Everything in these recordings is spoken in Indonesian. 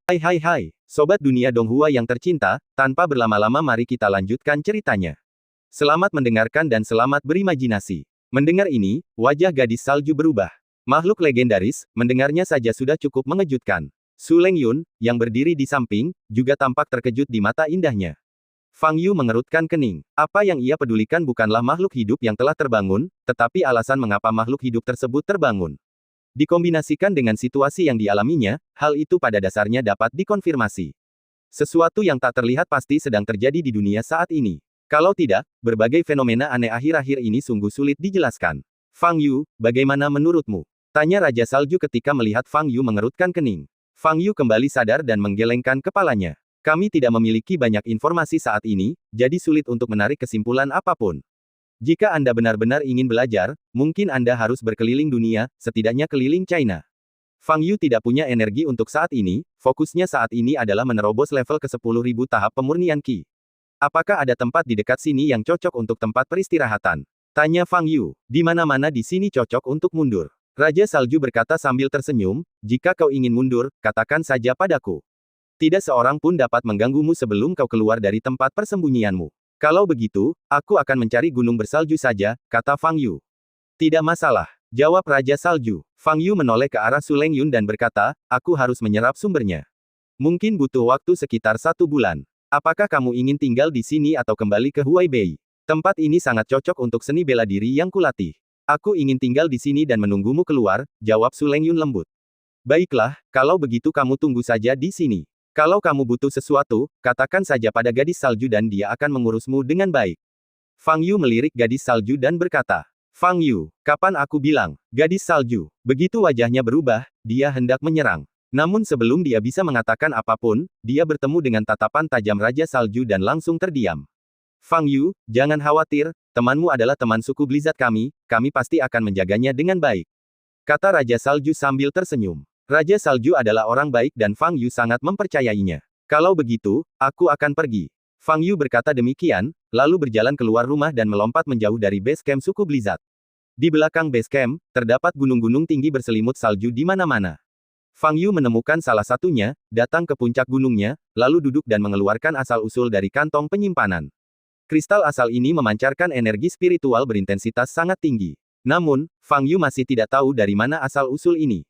Hai hai hai, Sobat Dunia Donghua yang tercinta, tanpa berlama-lama mari kita lanjutkan ceritanya. Selamat mendengarkan dan selamat berimajinasi. Mendengar ini, wajah gadis salju berubah. Makhluk legendaris, mendengarnya saja sudah cukup mengejutkan. Su Lengyun, yang berdiri di samping, juga tampak terkejut di mata indahnya. Fang Yu mengerutkan kening. Apa yang ia pedulikan bukanlah makhluk hidup yang telah terbangun, tetapi alasan mengapa makhluk hidup tersebut terbangun. Dikombinasikan dengan situasi yang dialaminya, hal itu pada dasarnya dapat dikonfirmasi. Sesuatu yang tak terlihat pasti sedang terjadi di dunia saat ini. Kalau tidak, berbagai fenomena aneh akhir-akhir ini sungguh sulit dijelaskan. Fang Yu, bagaimana menurutmu? Tanya Raja Salju ketika melihat Fang Yu mengerutkan kening. Fang Yu kembali sadar dan menggelengkan kepalanya. Kami tidak memiliki banyak informasi saat ini, jadi sulit untuk menarik kesimpulan apapun. Jika Anda benar-benar ingin belajar, mungkin Anda harus berkeliling dunia, setidaknya keliling China. Fang Yu tidak punya energi untuk saat ini, fokusnya saat ini adalah menerobos level ke-10.000 tahap pemurnian Qi. Apakah ada tempat di dekat sini yang cocok untuk tempat peristirahatan? Tanya Fang Yu. Di mana-mana di sini cocok untuk mundur. Raja Salju berkata sambil tersenyum, jika kau ingin mundur, katakan saja padaku. Tidak seorang pun dapat mengganggumu sebelum kau keluar dari tempat persembunyianmu. Kalau begitu, aku akan mencari gunung bersalju saja, kata Fang Yu. Tidak masalah, jawab Raja Salju. Fang Yu menoleh ke arah Su Lengyun dan berkata, aku harus menyerap sumbernya. Mungkin butuh waktu sekitar 1 bulan. Apakah kamu ingin tinggal di sini atau kembali ke Huaibei? Tempat ini sangat cocok untuk seni bela diri yang kulatih. Aku ingin tinggal di sini dan menunggumu keluar, jawab Su Lengyun lembut. Baiklah, kalau begitu kamu tunggu saja di sini. Kalau kamu butuh sesuatu, katakan saja pada gadis salju dan dia akan mengurusmu dengan baik. Fang Yu melirik gadis salju dan berkata, Fang Yu, kapan aku bilang, gadis salju? Begitu wajahnya berubah, dia hendak menyerang. Namun sebelum dia bisa mengatakan apapun, dia bertemu dengan tatapan tajam Raja Salju dan langsung terdiam. Fang Yu, jangan khawatir, temanmu adalah teman suku Blizzard kami pasti akan menjaganya dengan baik. Kata Raja Salju sambil tersenyum. Raja Salju adalah orang baik dan Fang Yu sangat mempercayainya. Kalau begitu, aku akan pergi. Fang Yu berkata demikian, lalu berjalan keluar rumah dan melompat menjauh dari base camp suku Blizzard. Di belakang base camp, terdapat gunung-gunung tinggi berselimut salju di mana-mana. Fang Yu menemukan salah satunya, datang ke puncak gunungnya, lalu duduk dan mengeluarkan asal-usul dari kantong penyimpanan. Kristal asal ini memancarkan energi spiritual berintensitas sangat tinggi. Namun, Fang Yu masih tidak tahu dari mana asal-usul ini.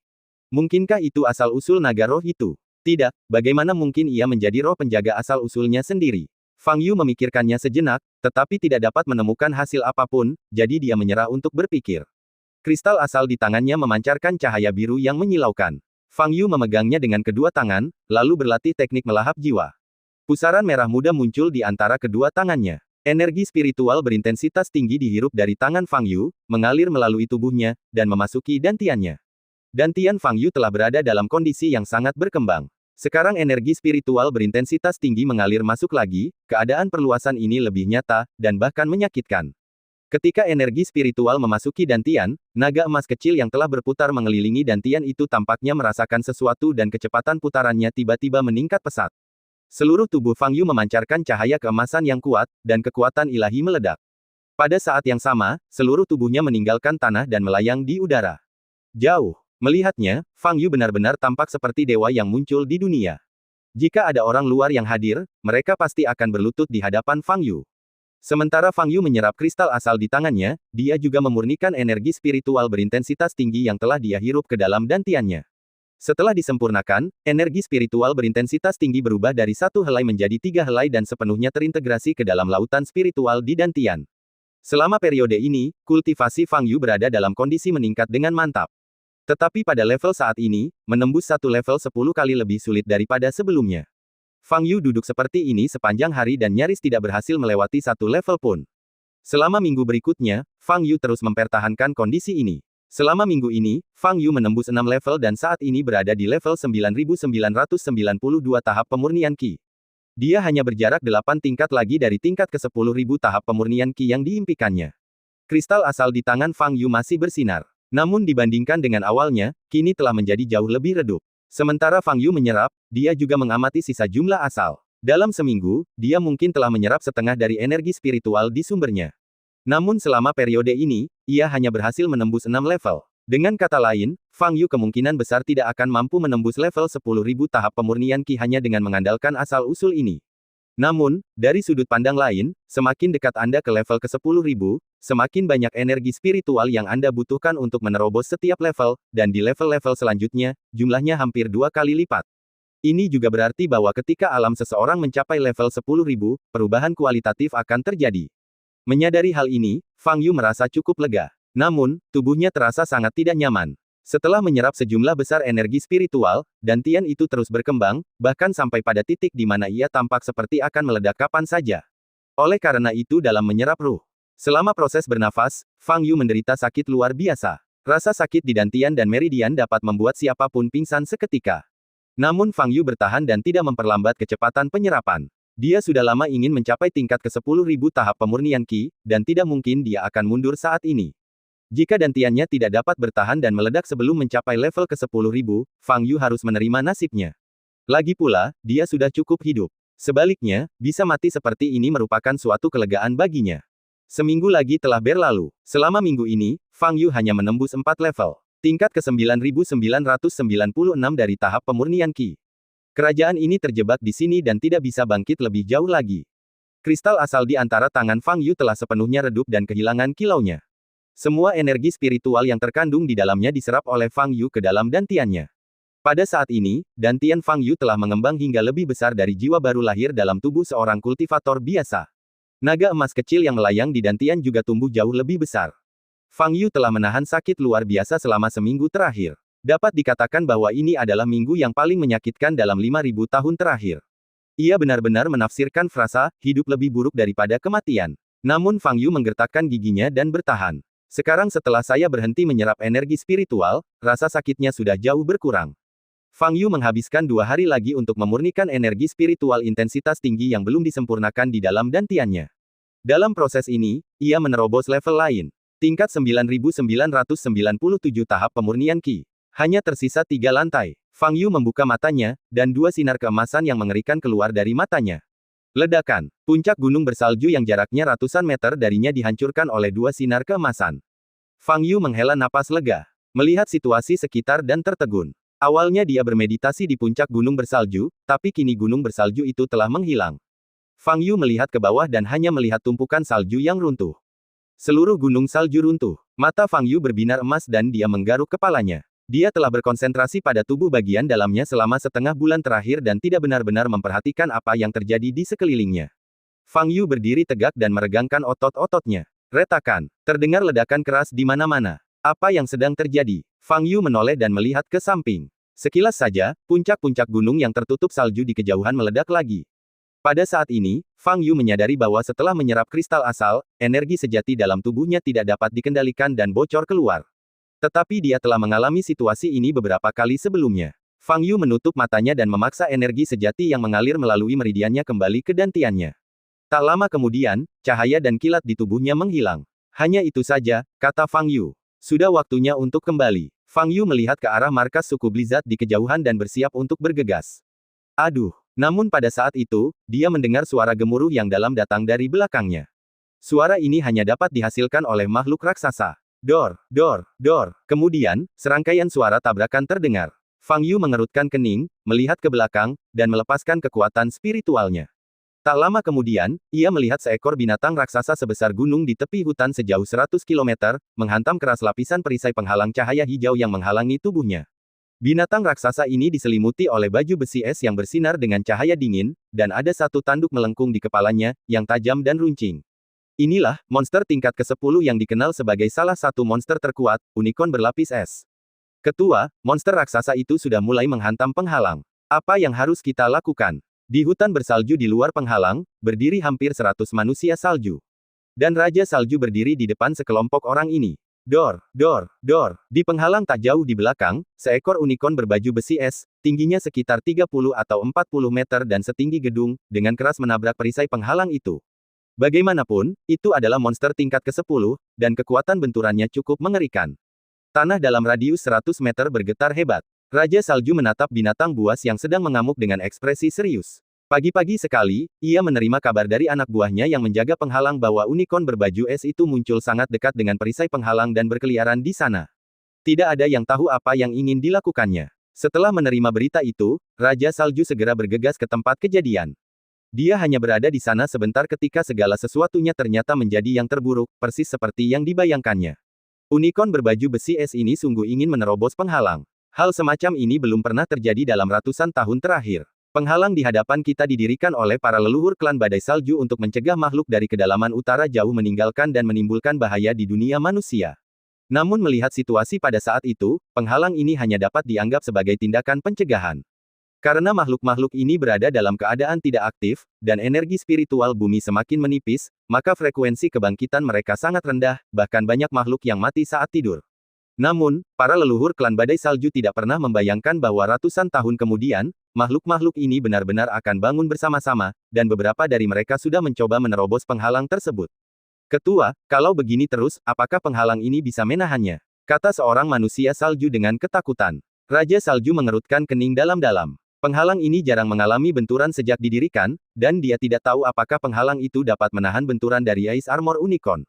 Mungkinkah itu asal-usul naga roh itu? Tidak, bagaimana mungkin ia menjadi roh penjaga asal-usulnya sendiri? Fang Yu memikirkannya sejenak, tetapi tidak dapat menemukan hasil apapun, jadi dia menyerah untuk berpikir. Kristal asal di tangannya memancarkan cahaya biru yang menyilaukan. Fang Yu memegangnya dengan kedua tangan, lalu berlatih teknik melahap jiwa. Pusaran merah muda muncul di antara kedua tangannya. Energi spiritual berintensitas tinggi dihirup dari tangan Fang Yu, mengalir melalui tubuhnya, dan memasuki dantiannya. Dantian Fang Yu telah berada dalam kondisi yang sangat berkembang. Sekarang energi spiritual berintensitas tinggi mengalir masuk lagi, keadaan perluasan ini lebih nyata, dan bahkan menyakitkan. Ketika energi spiritual memasuki dantian, naga emas kecil yang telah berputar mengelilingi dantian itu tampaknya merasakan sesuatu dan kecepatan putarannya tiba-tiba meningkat pesat. Seluruh tubuh Fang Yu memancarkan cahaya keemasan yang kuat, dan kekuatan ilahi meledak. Pada saat yang sama, seluruh tubuhnya meninggalkan tanah dan melayang di udara. Jauh. Melihatnya, Fang Yu benar-benar tampak seperti dewa yang muncul di dunia. Jika ada orang luar yang hadir, mereka pasti akan berlutut di hadapan Fang Yu. Sementara Fang Yu menyerap kristal asal di tangannya, dia juga memurnikan energi spiritual berintensitas tinggi yang telah dia hirup ke dalam dantiannya. Setelah disempurnakan, energi spiritual berintensitas tinggi berubah dari 1 helai menjadi 3 helai dan sepenuhnya terintegrasi ke dalam lautan spiritual di dantian. Selama periode ini, kultivasi Fang Yu berada dalam kondisi meningkat dengan mantap. Tetapi pada level saat ini, menembus satu level 10 kali lebih sulit daripada sebelumnya. Fang Yu duduk seperti ini sepanjang hari dan nyaris tidak berhasil melewati satu level pun. Selama minggu berikutnya, Fang Yu terus mempertahankan kondisi ini. Selama minggu ini, Fang Yu menembus 6 level dan saat ini berada di level 9.992 tahap pemurnian Qi. Dia hanya berjarak 8 tingkat lagi dari tingkat ke-10.000 tahap pemurnian Qi yang diimpikannya. Kristal asal di tangan Fang Yu masih bersinar. Namun dibandingkan dengan awalnya, kini telah menjadi jauh lebih redup. Sementara Fang Yu menyerap, dia juga mengamati sisa jumlah asal. Dalam seminggu, dia mungkin telah menyerap setengah dari energi spiritual di sumbernya. Namun selama periode ini, ia hanya berhasil menembus 6 level. Dengan kata lain, Fang Yu kemungkinan besar tidak akan mampu menembus level 10.000 tahap pemurnian Qi hanya dengan mengandalkan asal-usul ini. Namun, dari sudut pandang lain, semakin dekat Anda ke level ke-10.000, semakin banyak energi spiritual yang Anda butuhkan untuk menerobos setiap level, dan di level-level selanjutnya, jumlahnya hampir 2 kali lipat. Ini juga berarti bahwa ketika alam seseorang mencapai level 10.000, perubahan kualitatif akan terjadi. Menyadari hal ini, Fang Yu merasa cukup lega. Namun, tubuhnya terasa sangat tidak nyaman. Setelah menyerap sejumlah besar energi spiritual, dantian itu terus berkembang, bahkan sampai pada titik di mana ia tampak seperti akan meledak kapan saja. Oleh karena itu dalam menyerap ruh. Selama proses bernafas, Fang Yu menderita sakit luar biasa. Rasa sakit di dantian dan meridian dapat membuat siapapun pingsan seketika. Namun Fang Yu bertahan dan tidak memperlambat kecepatan penyerapan. Dia sudah lama ingin mencapai tingkat ke-10.000 tahap pemurnian Qi, dan tidak mungkin dia akan mundur saat ini. Jika dantiannya tidak dapat bertahan dan meledak sebelum mencapai level ke-10.000, Fang Yu harus menerima nasibnya. Lagi pula, dia sudah cukup hidup. Sebaliknya, bisa mati seperti ini merupakan suatu kelegaan baginya. Seminggu lagi telah berlalu. Selama minggu ini, Fang Yu hanya menembus 4 level. Tingkat ke-9.996 dari tahap pemurnian Qi. Kerajaan ini terjebak di sini dan tidak bisa bangkit lebih jauh lagi. Kristal asal di antara tangan Fang Yu telah sepenuhnya redup dan kehilangan kilaunya. Semua energi spiritual yang terkandung di dalamnya diserap oleh Fang Yu ke dalam dantiannya. Pada saat ini, dantian Fang Yu telah mengembang hingga lebih besar dari jiwa baru lahir dalam tubuh seorang kultivator biasa. Naga emas kecil yang melayang di dantian juga tumbuh jauh lebih besar. Fang Yu telah menahan sakit luar biasa selama seminggu terakhir. Dapat dikatakan bahwa ini adalah minggu yang paling menyakitkan dalam 5.000 tahun terakhir. Ia benar-benar menafsirkan frasa, hidup lebih buruk daripada kematian. Namun Fang Yu menggertakkan giginya dan bertahan. Sekarang setelah saya berhenti menyerap energi spiritual, rasa sakitnya sudah jauh berkurang. Fang Yu menghabiskan 2 hari lagi untuk memurnikan energi spiritual intensitas tinggi yang belum disempurnakan di dalam dantiannya. Dalam proses ini, ia menerobos level lain. Tingkat 9.997 tahap pemurnian Qi. Hanya tersisa 3 lantai. Fang Yu membuka matanya, dan 2 sinar keemasan yang mengerikan keluar dari matanya. Ledakan. Puncak gunung bersalju yang jaraknya ratusan meter darinya dihancurkan oleh 2 sinar keemasan. Fang Yu menghela napas lega. Melihat situasi sekitar dan tertegun. Awalnya dia bermeditasi di puncak gunung bersalju, tapi kini gunung bersalju itu telah menghilang. Fang Yu melihat ke bawah dan hanya melihat tumpukan salju yang runtuh. Seluruh gunung salju runtuh. Mata Fang Yu berbinar emas dan dia menggaruk kepalanya. Dia telah berkonsentrasi pada tubuh bagian dalamnya selama setengah bulan terakhir dan tidak benar-benar memperhatikan apa yang terjadi di sekelilingnya. Fang Yu berdiri tegak dan meregangkan otot-ototnya. Retakan. Terdengar ledakan keras di mana-mana. Apa yang sedang terjadi? Fang Yu menoleh dan melihat ke samping. Sekilas saja, puncak-puncak gunung yang tertutup salju di kejauhan meledak lagi. Pada saat ini, Fang Yu menyadari bahwa setelah menyerap kristal asal, energi sejati dalam tubuhnya tidak dapat dikendalikan dan bocor keluar. Tetapi dia telah mengalami situasi ini beberapa kali sebelumnya. Fang Yu menutup matanya dan memaksa energi sejati yang mengalir melalui meridiannya kembali ke dantiannya. Tak lama kemudian, cahaya dan kilat di tubuhnya menghilang. Hanya itu saja, kata Fang Yu. Sudah waktunya untuk kembali. Fang Yu melihat ke arah markas suku Blizzard di kejauhan dan bersiap untuk bergegas. Aduh! Namun pada saat itu, dia mendengar suara gemuruh yang dalam datang dari belakangnya. Suara ini hanya dapat dihasilkan oleh makhluk raksasa. Dor, dor, dor. Kemudian, serangkaian suara tabrakan terdengar. Fang Yu mengerutkan kening, melihat ke belakang, dan melepaskan kekuatan spiritualnya. Tak lama kemudian, ia melihat seekor binatang raksasa sebesar gunung di tepi hutan sejauh 100 km, menghantam keras lapisan perisai penghalang cahaya hijau yang menghalangi tubuhnya. Binatang raksasa ini diselimuti oleh baju besi es yang bersinar dengan cahaya dingin, dan ada satu tanduk melengkung di kepalanya, yang tajam dan runcing. Inilah, monster tingkat ke-10 yang dikenal sebagai salah satu monster terkuat, unicorn berlapis es. Ketua, monster raksasa itu sudah mulai menghantam penghalang. Apa yang harus kita lakukan? Di hutan bersalju di luar penghalang, berdiri hampir 100 manusia salju. Dan Raja Salju berdiri di depan sekelompok orang ini. Dor, dor, dor. Di penghalang tak jauh di belakang, seekor unicorn berbaju besi es, tingginya sekitar 30 atau 40 meter dan setinggi gedung, dengan keras menabrak perisai penghalang itu. Bagaimanapun, itu adalah monster tingkat ke-10, dan kekuatan benturannya cukup mengerikan. Tanah dalam radius 100 meter bergetar hebat. Raja Salju menatap binatang buas yang sedang mengamuk dengan ekspresi serius. Pagi-pagi sekali, ia menerima kabar dari anak buahnya yang menjaga penghalang bahwa unicorn berbaju es itu muncul sangat dekat dengan perisai penghalang dan berkeliaran di sana. Tidak ada yang tahu apa yang ingin dilakukannya. Setelah menerima berita itu, Raja Salju segera bergegas ke tempat kejadian. Dia hanya berada di sana sebentar ketika segala sesuatunya ternyata menjadi yang terburuk, persis seperti yang dibayangkannya. Unicorn berbaju besi es ini sungguh ingin menerobos penghalang. Hal semacam ini belum pernah terjadi dalam ratusan tahun terakhir. Penghalang di hadapan kita didirikan oleh para leluhur klan badai salju untuk mencegah makhluk dari kedalaman utara jauh meninggalkan dan menimbulkan bahaya di dunia manusia. Namun melihat situasi pada saat itu, penghalang ini hanya dapat dianggap sebagai tindakan pencegahan. Karena makhluk-makhluk ini berada dalam keadaan tidak aktif, dan energi spiritual bumi semakin menipis, maka frekuensi kebangkitan mereka sangat rendah, bahkan banyak makhluk yang mati saat tidur. Namun, para leluhur klan badai salju tidak pernah membayangkan bahwa ratusan tahun kemudian, makhluk-makhluk ini benar-benar akan bangun bersama-sama, dan beberapa dari mereka sudah mencoba menerobos penghalang tersebut. Ketua, kalau begini terus, apakah penghalang ini bisa menahannya? Kata seorang manusia salju dengan ketakutan. Raja Salju mengerutkan kening dalam-dalam. Penghalang ini jarang mengalami benturan sejak didirikan, dan dia tidak tahu apakah penghalang itu dapat menahan benturan dari Ice Armor Unicorn.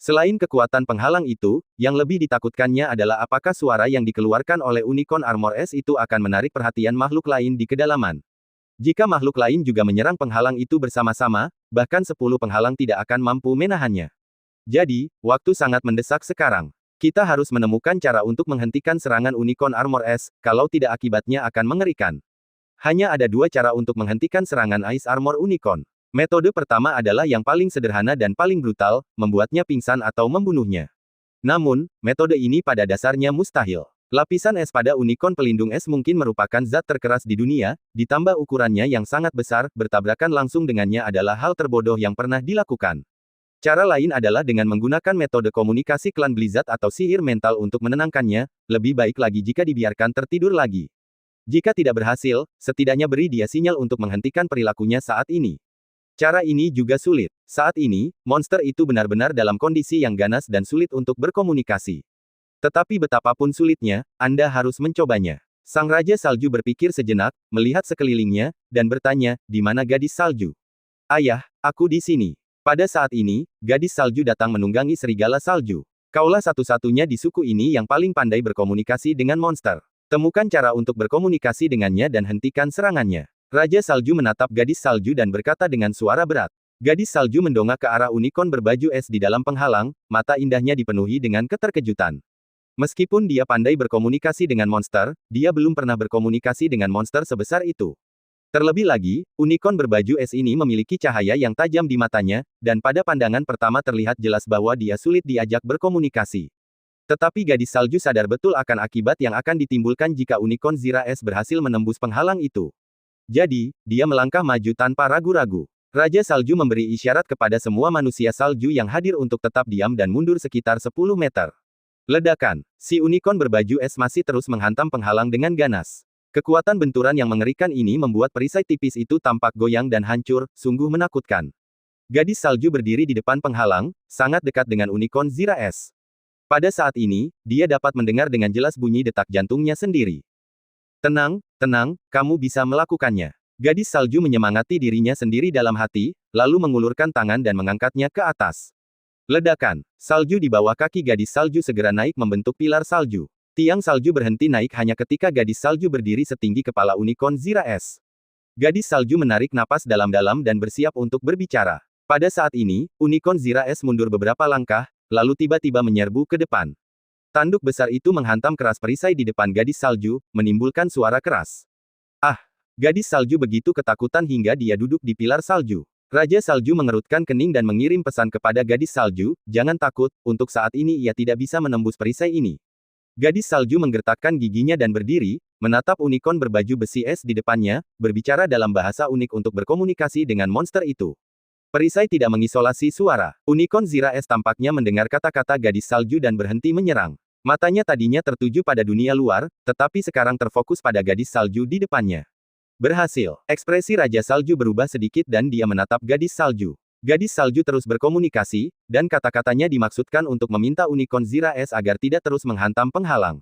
Selain kekuatan penghalang itu, yang lebih ditakutkannya adalah apakah suara yang dikeluarkan oleh Unicorn Armor S itu akan menarik perhatian makhluk lain di kedalaman. Jika makhluk lain juga menyerang penghalang itu bersama-sama, bahkan 10 penghalang tidak akan mampu menahannya. Jadi, waktu sangat mendesak sekarang. Kita harus menemukan cara untuk menghentikan serangan Unicorn Armor S, kalau tidak akibatnya akan mengerikan. Hanya ada dua cara untuk menghentikan serangan Ice Armor Unicorn. Metode pertama adalah yang paling sederhana dan paling brutal, membuatnya pingsan atau membunuhnya. Namun, metode ini pada dasarnya mustahil. Lapisan es pada unicorn pelindung es mungkin merupakan zat terkeras di dunia, ditambah ukurannya yang sangat besar, bertabrakan langsung dengannya adalah hal terbodoh yang pernah dilakukan. Cara lain adalah dengan menggunakan metode komunikasi klan Blizzard atau sihir mental untuk menenangkannya, lebih baik lagi jika dibiarkan tertidur lagi. Jika tidak berhasil, setidaknya beri dia sinyal untuk menghentikan perilakunya saat ini. Cara ini juga sulit. Saat ini, monster itu benar-benar dalam kondisi yang ganas dan sulit untuk berkomunikasi. Tetapi betapapun sulitnya, Anda harus mencobanya. Sang Raja Salju berpikir sejenak, melihat sekelilingnya, dan bertanya, di mana gadis salju? Ayah, aku di sini. Pada saat ini, gadis salju datang menunggangi serigala salju. Kaulah satu-satunya di suku ini yang paling pandai berkomunikasi dengan monster. Temukan cara untuk berkomunikasi dengannya dan hentikan serangannya. Raja Salju menatap gadis salju dan berkata dengan suara berat. Gadis salju mendongak ke arah unicorn berbaju es di dalam penghalang, mata indahnya dipenuhi dengan keterkejutan. Meskipun dia pandai berkomunikasi dengan monster, dia belum pernah berkomunikasi dengan monster sebesar itu. Terlebih lagi, unicorn berbaju es ini memiliki cahaya yang tajam di matanya, dan pada pandangan pertama terlihat jelas bahwa dia sulit diajak berkomunikasi. Tetapi gadis salju sadar betul akan akibat yang akan ditimbulkan jika unicorn Zira S berhasil menembus penghalang itu. Jadi, dia melangkah maju tanpa ragu-ragu. Raja Salju memberi isyarat kepada semua manusia salju yang hadir untuk tetap diam dan mundur sekitar 10 meter. Ledakan. Si unicorn berbaju es masih terus menghantam penghalang dengan ganas. Kekuatan benturan yang mengerikan ini membuat perisai tipis itu tampak goyang dan hancur, sungguh menakutkan. Gadis salju berdiri di depan penghalang, sangat dekat dengan unicorn Zira S. Pada saat ini, dia dapat mendengar dengan jelas bunyi detak jantungnya sendiri. Tenang, tenang, kamu bisa melakukannya. Gadis salju menyemangati dirinya sendiri dalam hati, lalu mengulurkan tangan dan mengangkatnya ke atas. Ledakan. Salju di bawah kaki gadis salju segera naik membentuk pilar salju. Tiang salju berhenti naik hanya ketika gadis salju berdiri setinggi kepala unicorn Zira S. Gadis salju menarik napas dalam-dalam dan bersiap untuk berbicara. Pada saat ini, unicorn Zira S mundur beberapa langkah, lalu tiba-tiba menyerbu ke depan. Tanduk besar itu menghantam keras perisai di depan gadis salju, menimbulkan suara keras. Ah! Gadis salju begitu ketakutan hingga dia duduk di pilar salju. Raja Salju mengerutkan kening dan mengirim pesan kepada gadis salju, jangan takut, untuk saat ini ia tidak bisa menembus perisai ini. Gadis salju menggertakkan giginya dan berdiri, menatap unicorn berbaju besi es di depannya, berbicara dalam bahasa unik untuk berkomunikasi dengan monster itu. Perisai tidak mengisolasi suara. Unicorn Zira S tampaknya mendengar kata-kata gadis salju dan berhenti menyerang. Matanya tadinya tertuju pada dunia luar, tetapi sekarang terfokus pada gadis salju di depannya. Berhasil. Ekspresi Raja Salju berubah sedikit dan dia menatap gadis salju. Gadis salju terus berkomunikasi, dan kata-katanya dimaksudkan untuk meminta unicorn Zira S agar tidak terus menghantam penghalang.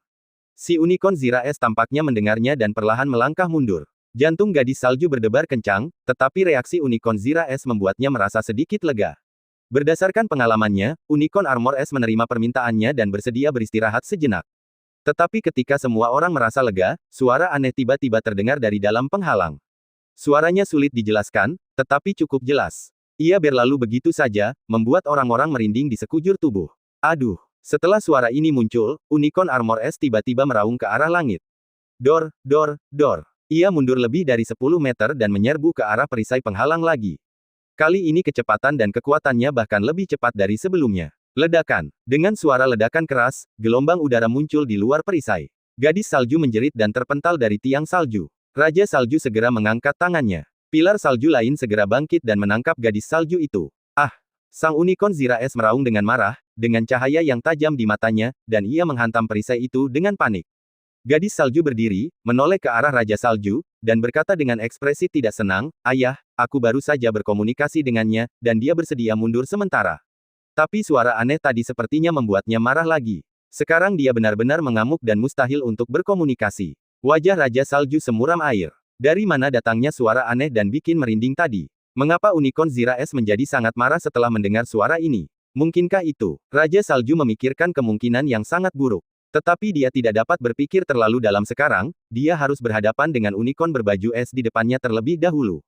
Si unicorn Zira S tampaknya mendengarnya dan perlahan melangkah mundur. Jantung gadis salju berdebar kencang, tetapi reaksi unicorn Zira S membuatnya merasa sedikit lega. Berdasarkan pengalamannya, unicorn Armor S menerima permintaannya dan bersedia beristirahat sejenak. Tetapi ketika semua orang merasa lega, suara aneh tiba-tiba terdengar dari dalam penghalang. Suaranya sulit dijelaskan, tetapi cukup jelas. Ia berlalu begitu saja, membuat orang-orang merinding di sekujur tubuh. Aduh! Setelah suara ini muncul, Unicorn Armor S tiba-tiba meraung ke arah langit. Dor, dor, dor. Ia mundur lebih dari 10 meter dan menyerbu ke arah perisai penghalang lagi. Kali ini kecepatan dan kekuatannya bahkan lebih cepat dari sebelumnya. Ledakan. Dengan suara ledakan keras, gelombang udara muncul di luar perisai. Gadis salju menjerit dan terpental dari tiang salju. Raja salju segera mengangkat tangannya. Pilar salju lain segera bangkit dan menangkap gadis salju itu. Ah! Sang Unicorn Zira S meraung dengan marah, dengan cahaya yang tajam di matanya, dan ia menghantam perisai itu dengan panik. Gadis salju berdiri, menoleh ke arah Raja Salju, dan berkata dengan ekspresi tidak senang, "Ayah, aku baru saja berkomunikasi dengannya, dan dia bersedia mundur sementara." Tapi suara aneh tadi sepertinya membuatnya marah lagi. Sekarang dia benar-benar mengamuk dan mustahil untuk berkomunikasi. Wajah Raja Salju semuram air. Dari mana datangnya suara aneh dan bikin merinding tadi? Mengapa Unicorn Zira S menjadi sangat marah setelah mendengar suara ini? Mungkinkah itu? Raja Salju memikirkan kemungkinan yang sangat buruk. Tetapi dia tidak dapat berpikir terlalu dalam sekarang, dia harus berhadapan dengan unicorn berbaju es di depannya terlebih dahulu.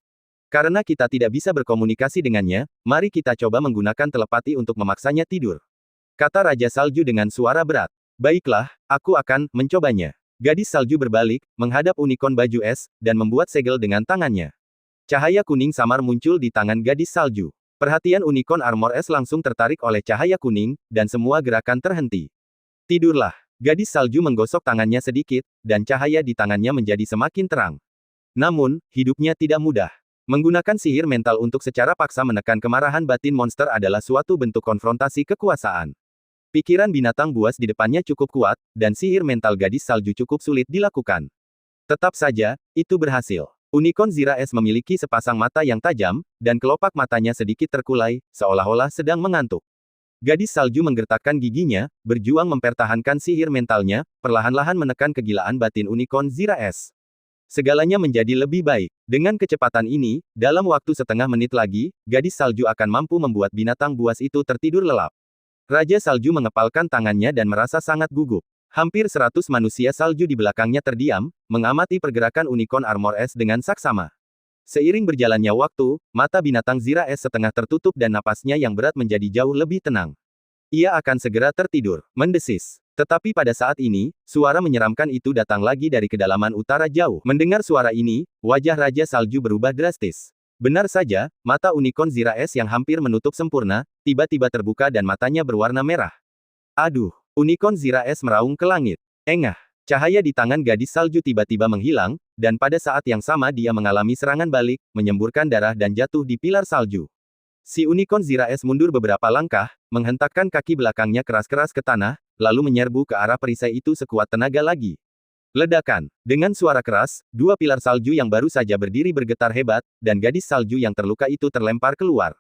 Karena kita tidak bisa berkomunikasi dengannya, mari kita coba menggunakan telepati untuk memaksanya tidur. Kata Raja Salju dengan suara berat. Baiklah, aku akan mencobanya. Gadis salju berbalik, menghadap unicorn baju es, dan membuat segel dengan tangannya. Cahaya kuning samar muncul di tangan gadis salju. Perhatian unicorn armor es langsung tertarik oleh cahaya kuning, dan semua gerakan terhenti. Tidurlah. Gadis salju menggosok tangannya sedikit, dan cahaya di tangannya menjadi semakin terang. Namun, hidupnya tidak mudah. Menggunakan sihir mental untuk secara paksa menekan kemarahan batin monster adalah suatu bentuk konfrontasi kekuasaan. Pikiran binatang buas di depannya cukup kuat, dan sihir mental gadis salju cukup sulit dilakukan. Tetap saja, itu berhasil. Unicorn Zira S memiliki sepasang mata yang tajam, dan kelopak matanya sedikit terkulai, seolah-olah sedang mengantuk. Gadis salju menggertakkan giginya, berjuang mempertahankan sihir mentalnya, perlahan-lahan menekan kegilaan batin Unicorn Zira S. Segalanya menjadi lebih baik. Dengan kecepatan ini, dalam waktu setengah menit lagi, gadis salju akan mampu membuat binatang buas itu tertidur lelap. Raja salju mengepalkan tangannya dan merasa sangat gugup. Hampir 100 manusia salju di belakangnya terdiam, mengamati pergerakan unicorn armor es dengan saksama. Seiring berjalannya waktu, mata binatang Zira S setengah tertutup dan napasnya yang berat menjadi jauh lebih tenang. Ia akan segera tertidur, mendesis. Tetapi pada saat ini, suara menyeramkan itu datang lagi dari kedalaman utara jauh. Mendengar suara ini, wajah Raja Salju berubah drastis. Benar saja, mata unicorn Zira S yang hampir menutup sempurna, tiba-tiba terbuka dan matanya berwarna merah. Aduh, unicorn Zira S meraung ke langit. Engah, cahaya di tangan gadis salju tiba-tiba menghilang, dan pada saat yang sama dia mengalami serangan balik, menyemburkan darah dan jatuh di pilar salju. Si unicorn Zira S mundur beberapa langkah, menghentakkan kaki belakangnya keras-keras ke tanah, lalu menyerbu ke arah perisai itu sekuat tenaga lagi. Ledakan. Dengan suara keras, dua pilar salju yang baru saja berdiri bergetar hebat, dan gadis salju yang terluka itu terlempar keluar.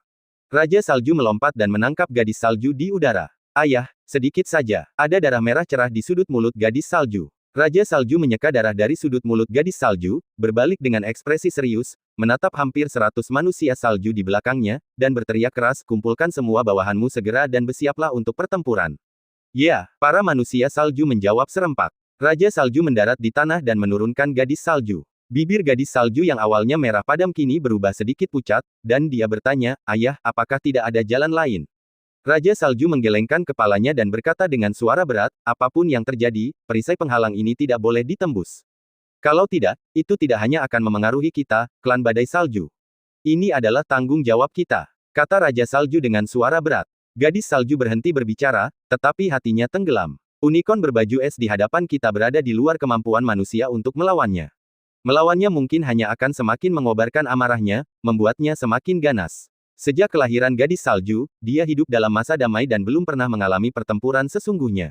Raja salju melompat dan menangkap gadis salju di udara. Ayah, sedikit saja. Ada darah merah cerah di sudut mulut gadis salju. Raja salju menyeka darah dari sudut mulut gadis salju, berbalik dengan ekspresi serius, menatap hampir 100 manusia salju di belakangnya, dan berteriak keras, kumpulkan semua bawahanmu segera dan bersiaplah untuk pertempuran. Ya, para manusia salju menjawab serempak. Raja salju mendarat di tanah dan menurunkan gadis salju. Bibir gadis salju yang awalnya merah padam kini berubah sedikit pucat, dan dia bertanya, "Ayah, apakah tidak ada jalan lain?" Raja salju menggelengkan kepalanya dan berkata dengan suara berat, "Apapun yang terjadi, perisai penghalang ini tidak boleh ditembus. Kalau tidak, itu tidak hanya akan memengaruhi kita, klan badai salju. Ini adalah tanggung jawab kita," kata Raja salju dengan suara berat. Gadis salju berhenti berbicara, tetapi hatinya tenggelam. Unicorn berbaju es di hadapan kita berada di luar kemampuan manusia untuk melawannya. Melawannya mungkin hanya akan semakin mengobarkan amarahnya, membuatnya semakin ganas. Sejak kelahiran gadis salju, dia hidup dalam masa damai dan belum pernah mengalami pertempuran sesungguhnya.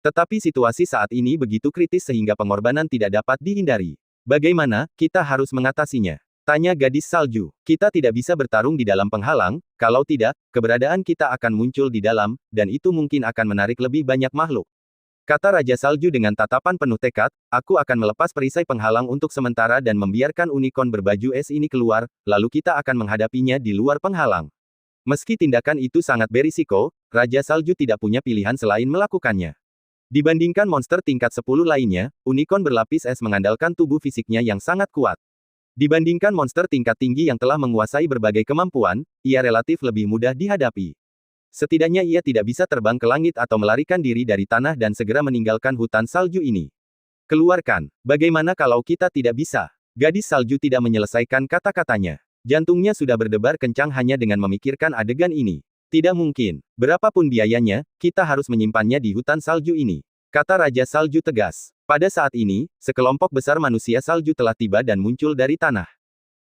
Tetapi situasi saat ini begitu kritis sehingga pengorbanan tidak dapat dihindari. Bagaimana kita harus mengatasinya? Tanya gadis salju. Kita tidak bisa bertarung di dalam penghalang, kalau tidak, keberadaan kita akan muncul di dalam, dan itu mungkin akan menarik lebih banyak makhluk. Kata Raja Salju dengan tatapan penuh tekad, aku akan melepas perisai penghalang untuk sementara dan membiarkan unicorn berbaju es ini keluar, lalu kita akan menghadapinya di luar penghalang. Meski tindakan itu sangat berisiko, Raja Salju tidak punya pilihan selain melakukannya. Dibandingkan monster tingkat 10 lainnya, unicorn berlapis es mengandalkan tubuh fisiknya yang sangat kuat. Dibandingkan monster tingkat tinggi yang telah menguasai berbagai kemampuan, ia relatif lebih mudah dihadapi. Setidaknya ia tidak bisa terbang ke langit atau melarikan diri dari tanah dan segera meninggalkan hutan salju ini. Keluarkan. Bagaimana kalau kita tidak bisa? Gadis salju tidak menyelesaikan kata-katanya. Jantungnya sudah berdebar kencang hanya dengan memikirkan adegan ini. Tidak mungkin. Berapapun biayanya, kita harus menyimpannya di hutan salju ini. Kata Raja Salju tegas. Pada saat ini, sekelompok besar manusia salju telah tiba dan muncul dari tanah.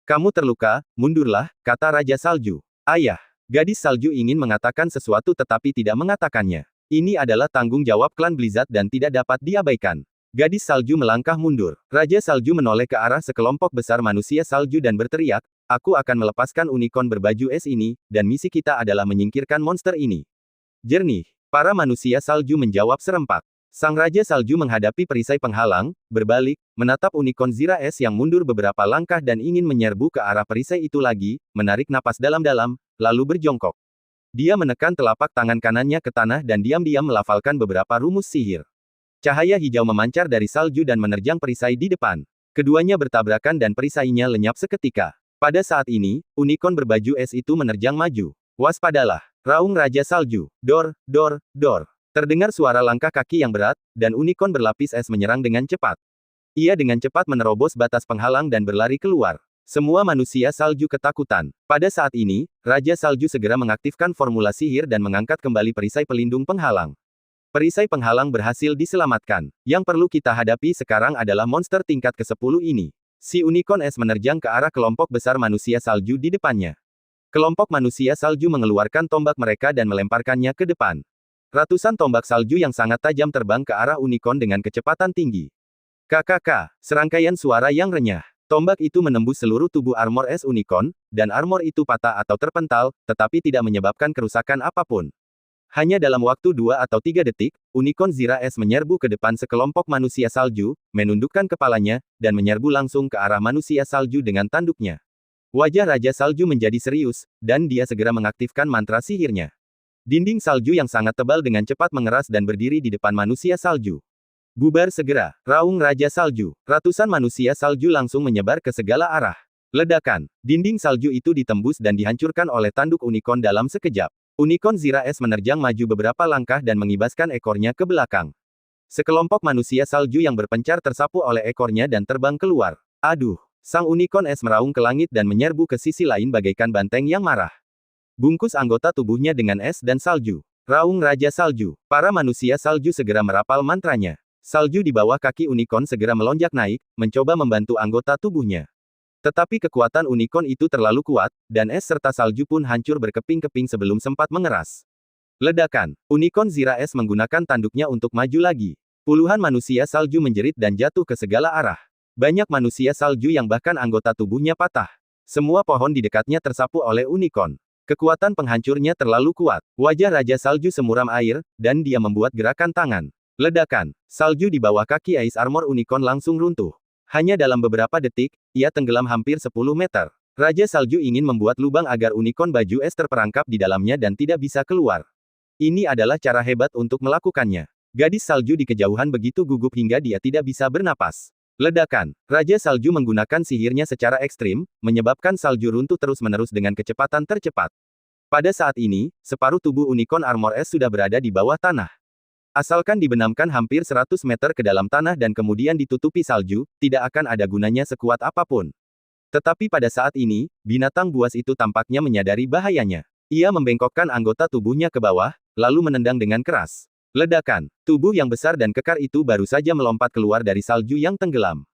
Kamu terluka, mundurlah, kata Raja Salju. Ayah. Gadis salju ingin mengatakan sesuatu tetapi tidak mengatakannya. Ini adalah tanggung jawab klan Blizzard dan tidak dapat diabaikan. Gadis salju melangkah mundur. Raja Salju menoleh ke arah sekelompok besar manusia salju dan berteriak, aku akan melepaskan unicorn berbaju es ini, dan misi kita adalah menyingkirkan monster ini. Jernih. Para manusia salju menjawab serempak. Sang Raja Salju menghadapi perisai penghalang, berbalik, menatap unicorn Zira es yang mundur beberapa langkah dan ingin menyerbu ke arah perisai itu lagi, menarik napas dalam-dalam, lalu berjongkok. Dia menekan telapak tangan kanannya ke tanah dan diam-diam melafalkan beberapa rumus sihir. Cahaya hijau memancar dari salju dan menerjang perisai di depan. Keduanya bertabrakan dan perisainya lenyap seketika. Pada saat ini, unicorn berbaju es itu menerjang maju. Waspadalah, raung Raja Salju. Dor, dor, dor. Terdengar suara langkah kaki yang berat, dan unicorn berlapis es menyerang dengan cepat. Ia dengan cepat menerobos batas penghalang dan berlari keluar. Semua manusia salju ketakutan. Pada saat ini, Raja Salju segera mengaktifkan formula sihir dan mengangkat kembali perisai pelindung penghalang. Perisai penghalang berhasil diselamatkan. Yang perlu kita hadapi sekarang adalah monster tingkat ke-10 ini. Si unicorn es menerjang ke arah kelompok besar manusia salju di depannya. Kelompok manusia salju mengeluarkan tombak mereka dan melemparkannya ke depan. Ratusan tombak salju yang sangat tajam terbang ke arah unicorn dengan kecepatan tinggi. KKK, serangkaian suara yang renyah. Tombak itu menembus seluruh tubuh armor es unicorn, dan armor itu patah atau terpental, tetapi tidak menyebabkan kerusakan apapun. Hanya dalam waktu 2 atau 3 detik, unicorn Zira es menyerbu ke depan sekelompok manusia salju, menundukkan kepalanya, dan menyerbu langsung ke arah manusia salju dengan tanduknya. Wajah Raja Salju menjadi serius, dan dia segera mengaktifkan mantra sihirnya. Dinding salju yang sangat tebal dengan cepat mengeras dan berdiri di depan manusia salju. Bubar segera, raung Raja Salju. Ratusan manusia salju langsung menyebar ke segala arah. Ledakan, dinding salju itu ditembus dan dihancurkan oleh tanduk unicorn dalam sekejap. Unicorn Zira es menerjang maju beberapa langkah dan mengibaskan ekornya ke belakang. Sekelompok manusia salju yang berpencar tersapu oleh ekornya dan terbang keluar. Aduh! Sang unicorn es meraung ke langit dan menyerbu ke sisi lain bagaikan banteng yang marah. Bungkus anggota tubuhnya dengan es dan salju. Raung Raja Salju. Para manusia salju segera merapal mantranya. Salju di bawah kaki unicorn segera melonjak naik, mencoba membantu anggota tubuhnya. Tetapi kekuatan unicorn itu terlalu kuat, dan es serta salju pun hancur berkeping-keping sebelum sempat mengeras. Ledakan. Unicorn Zira es menggunakan tanduknya untuk maju lagi. Puluhan manusia salju menjerit dan jatuh ke segala arah. Banyak manusia salju yang bahkan anggota tubuhnya patah. Semua pohon di dekatnya tersapu oleh unicorn. Kekuatan penghancurnya terlalu kuat. Wajah Raja Salju semuram air, dan dia membuat gerakan tangan. Ledakan. Salju di bawah kaki Ice Armor unicorn langsung runtuh. Hanya dalam beberapa detik, ia tenggelam hampir 10 meter. Raja Salju ingin membuat lubang agar unicorn baju es terperangkap di dalamnya dan tidak bisa keluar. Ini adalah cara hebat untuk melakukannya. Gadis salju di kejauhan begitu gugup hingga dia tidak bisa bernapas. Ledakan. Raja Salju menggunakan sihirnya secara ekstrim, menyebabkan salju runtuh terus-menerus dengan kecepatan tercepat. Pada saat ini, separuh tubuh unicorn armor es sudah berada di bawah tanah. Asalkan dibenamkan hampir 100 meter ke dalam tanah dan kemudian ditutupi salju, tidak akan ada gunanya sekuat apapun. Tetapi pada saat ini, binatang buas itu tampaknya menyadari bahayanya. Ia membengkokkan anggota tubuhnya ke bawah, lalu menendang dengan keras. Ledakan. Tubuh yang besar dan kekar itu baru saja melompat keluar dari salju yang tenggelam.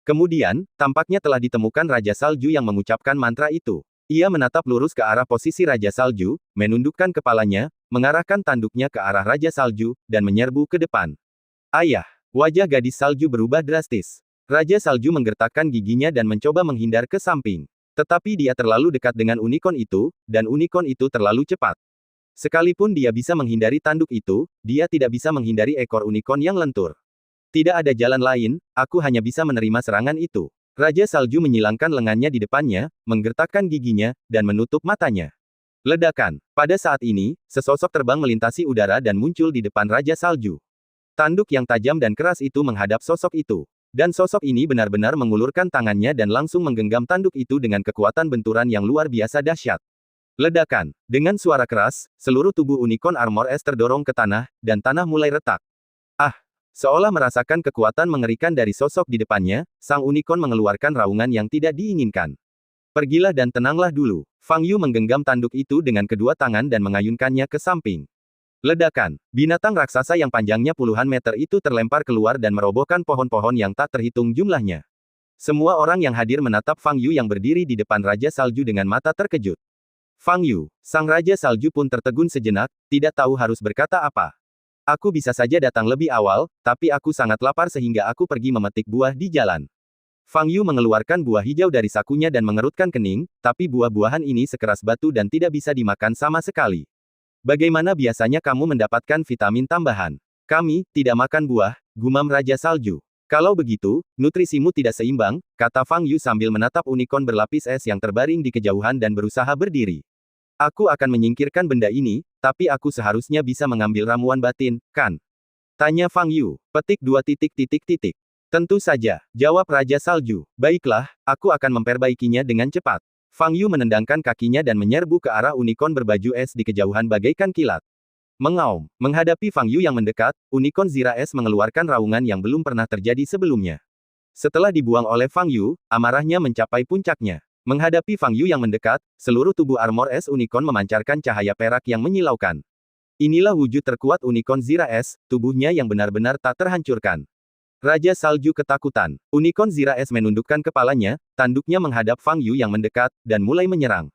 Kemudian, tampaknya telah ditemukan Raja Salju yang mengucapkan mantra itu. Ia menatap lurus ke arah posisi Raja Salju, menundukkan kepalanya, mengarahkan tanduknya ke arah Raja Salju, dan menyerbu ke depan. Ayah! Wajah gadis salju berubah drastis. Raja Salju menggertakkan giginya dan mencoba menghindar ke samping. Tetapi dia terlalu dekat dengan unicorn itu, dan unicorn itu terlalu cepat. Sekalipun dia bisa menghindari tanduk itu, dia tidak bisa menghindari ekor unicorn yang lentur. Tidak ada jalan lain, aku hanya bisa menerima serangan itu. Raja Salju menyilangkan lengannya di depannya, menggertakkan giginya, dan menutup matanya. Ledakan. Pada saat ini, sesosok terbang melintasi udara dan muncul di depan Raja Salju. Tanduk yang tajam dan keras itu menghadap sosok itu. Dan sosok ini benar-benar mengulurkan tangannya dan langsung menggenggam tanduk itu dengan kekuatan benturan yang luar biasa dahsyat. Ledakan. Dengan suara keras, seluruh tubuh Unicorn Armor S terdorong ke tanah, dan tanah mulai retak. Ah! Seolah merasakan kekuatan mengerikan dari sosok di depannya, sang unicorn mengeluarkan raungan yang tidak diinginkan. Pergilah dan tenanglah dulu. Fang Yu menggenggam tanduk itu dengan kedua tangan dan mengayunkannya ke samping. Ledakan. Binatang raksasa yang panjangnya puluhan meter itu terlempar keluar dan merobohkan pohon-pohon yang tak terhitung jumlahnya. Semua orang yang hadir menatap Fang Yu yang berdiri di depan Raja Salju dengan mata terkejut. Fang Yu, sang Raja Salju pun tertegun sejenak, tidak tahu harus berkata apa. Aku bisa saja datang lebih awal, tapi aku sangat lapar sehingga aku pergi memetik buah di jalan. Fang Yu mengeluarkan buah hijau dari sakunya dan mengerutkan kening, tapi buah-buahan ini sekeras batu dan tidak bisa dimakan sama sekali. Bagaimana biasanya kamu mendapatkan vitamin tambahan? Kami tidak makan buah, gumam Raja Salju. Kalau begitu, nutrisimu tidak seimbang, kata Fang Yu sambil menatap unicorn berlapis es yang terbaring di kejauhan dan berusaha berdiri. Aku akan menyingkirkan benda ini, tapi aku seharusnya bisa mengambil ramuan batin, kan? Tanya Fang Yu. Petik 2 titik titik titik. Tentu saja, jawab Raja Salju. Baiklah, aku akan memperbaikinya dengan cepat. Fang Yu menendangkan kakinya dan menyerbu ke arah unicorn berbaju es di kejauhan bagaikan kilat. Mengaum. Menghadapi Fang Yu yang mendekat, unicorn Zira es mengeluarkan raungan yang belum pernah terjadi sebelumnya. Setelah dibuang oleh Fang Yu, amarahnya mencapai puncaknya. Menghadapi Fang Yu yang mendekat, seluruh tubuh armor es unicorn memancarkan cahaya perak yang menyilaukan. Inilah wujud terkuat unicorn Zira es, tubuhnya yang benar-benar tak terhancurkan. Raja Salju ketakutan. Unicorn Zira es menundukkan kepalanya, tanduknya menghadap Fang Yu yang mendekat, dan mulai menyerang.